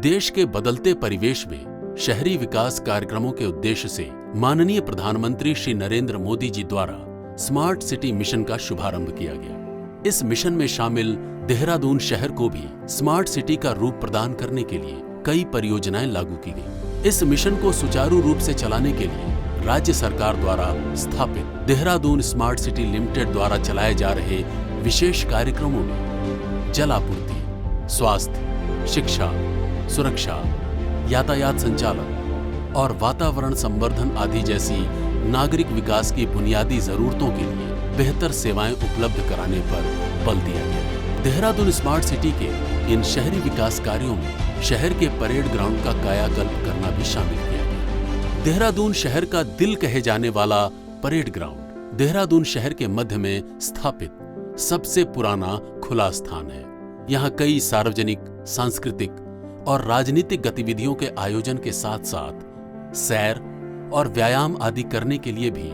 देश के बदलते परिवेश में शहरी विकास कार्यक्रमों के उद्देश्य से माननीय प्रधानमंत्री श्री नरेंद्र मोदी जी द्वारा स्मार्ट सिटी मिशन का शुभारंभ किया गया। इस मिशन में शामिल देहरादून शहर को भी स्मार्ट सिटी का रूप प्रदान करने के लिए कई परियोजनाएं लागू की गई। इस मिशन को सुचारू रूप से चलाने के लिए राज्य सरकार द्वारा स्थापित देहरादून स्मार्ट सिटी लिमिटेड द्वारा चलाए जा रहे विशेष कार्यक्रमों में जल आपूर्ति, स्वास्थ्य, शिक्षा, सुरक्षा, यातायात संचालन और वातावरण संवर्धन आदि जैसी नागरिक विकास की बुनियादी जरूरतों के लिए बेहतर सेवाएं उपलब्ध कराने पर बल दिया गया। देहरादून स्मार्ट सिटी के इन शहरी विकास कार्यों में शहर के परेड ग्राउंड का कायाकल्प करना भी शामिल किया गया। देहरादून शहर का दिल कहे जाने वाला परेड ग्राउंड देहरादून शहर के मध्य में स्थापित सबसे पुराना खुला स्थान है। यहाँ कई सार्वजनिक, सांस्कृतिक और राजनीतिक गतिविधियों के आयोजन के साथ साथ सैर और व्यायाम आदि करने के लिए भी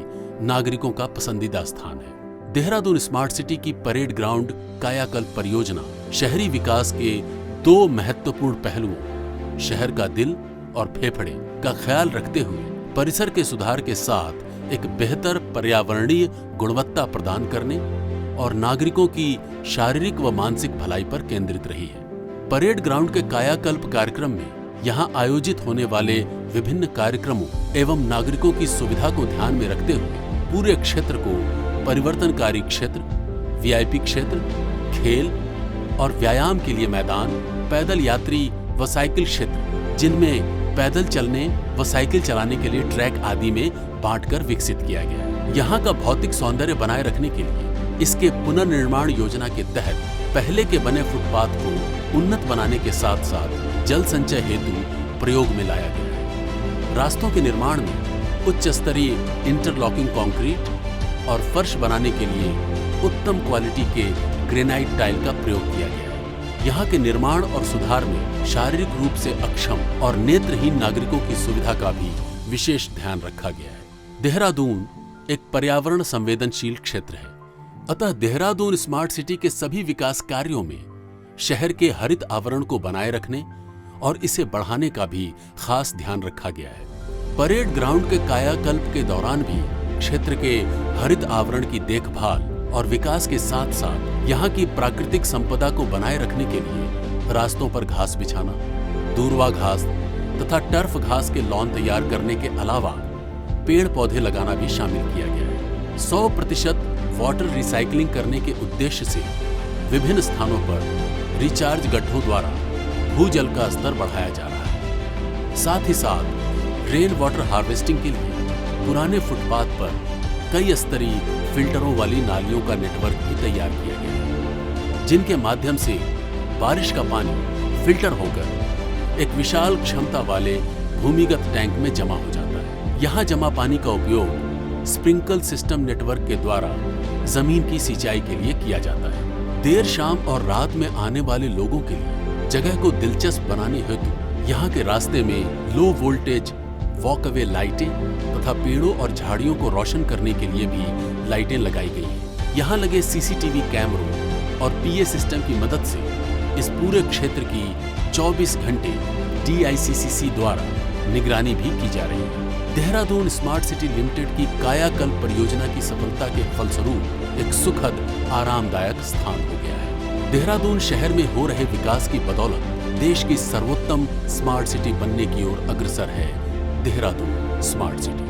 नागरिकों का पसंदीदा स्थान है। देहरादून स्मार्ट सिटी की परेड ग्राउंड कायाकल्प परियोजना शहरी विकास के दो महत्वपूर्ण पहलुओं, शहर का दिल और फेफड़े का ख्याल रखते हुए परिसर के सुधार के साथ एक बेहतर पर्यावरणीय गुणवत्ता प्रदान करने और नागरिकों की शारीरिक व मानसिक भलाई पर केंद्रित रही है। परेड ग्राउंड के कायाकल्प कार्यक्रम में यहाँ आयोजित होने वाले विभिन्न कार्यक्रमों एवं नागरिकों की सुविधा को ध्यान में रखते हुए पूरे क्षेत्र को परिवर्तनकारी क्षेत्र, वीआईपी क्षेत्र, खेल और व्यायाम के लिए मैदान, पैदल यात्री व साइकिल क्षेत्र जिनमें पैदल चलने व साइकिल चलाने के लिए ट्रैक आदि में बांटकर विकसित किया गया है। यहाँ का भौतिक सौंदर्य बनाए रखने के लिए इसके पुनर्निर्माण योजना के तहत पहले के बने फुटपाथ को उन्नत बनाने के साथ साथ जल संचय हेतु प्रयोग में लाया गया है। रास्तों के निर्माण में उच्च स्तरीय इंटरलॉकिंग कंक्रीट और फर्श बनाने के लिए उत्तम क्वालिटी के ग्रेनाइट टाइल का प्रयोग किया गया है। यहाँ के निर्माण और सुधार में शारीरिक रूप से अक्षम और नेत्रहीन नागरिकों की सुविधा का भी विशेष ध्यान रखा गया है। देहरादून एक पर्यावरण संवेदनशील क्षेत्र है, अतः देहरादून स्मार्ट सिटी के सभी विकास कार्यों में शहर के हरित आवरण को बनाए रखने और इसे बढ़ाने का भी खास ध्यान रखा गया है। परेड ग्राउंड के कायाकल्प के दौरान भी क्षेत्र के हरित आवरण की देखभाल और विकास के साथ साथ यहाँ की प्राकृतिक संपदा को बनाए रखने के लिए रास्तों पर घास बिछाना, दूर्वा घास तथा टर्फ घास के लॉन तैयार करने के अलावा पेड़ पौधे लगाना भी शामिल किया गया है। 100% वाटर रिसाइकलिंग करने के उद्देश्य से विभिन्न स्थानों पर रिचार्ज गड्ढों द्वारा भूजल का स्तर बढ़ाया जा रहा है। साथ ही साथ रेन वाटर हार्वेस्टिंग के लिए पुराने फुटपाथ पर कई स्तरीय फिल्टरों वाली नालियों का नेटवर्क भी तैयार किया गया है, जिनके माध्यम से बारिश का पानी फिल्टर होकर एक विशाल क्षमता वाले भूमिगत टैंक में जमा हो जाता है। यहाँ जमा पानी का उपयोग स्प्रिंकल सिस्टम नेटवर्क के द्वारा जमीन की सिंचाई के लिए किया जाता है। देर शाम और रात में आने वाले लोगों के लिए जगह को दिलचस्प बनाने हेतु यहाँ के रास्ते में लो वोल्टेज वॉकअवे लाइटें तथा पेड़ों और झाड़ियों को रोशन करने के लिए भी लाइटें लगाई गई हैं। यहाँ लगे सीसीटीवी कैमरों और पीए सिस्टम की मदद से इस पूरे क्षेत्र की 24 घंटे DICCC द्वारा निगरानी भी की जा रही है। देहरादून स्मार्ट सिटी लिमिटेड की कायाकल्प परियोजना की सफलता के फलस्वरूप एक सुखद, आरामदायक स्थान हो गया है। देहरादून शहर में हो रहे विकास की बदौलत देश की सर्वोत्तम स्मार्ट सिटी बनने की ओर अग्रसर है देहरादून स्मार्ट सिटी।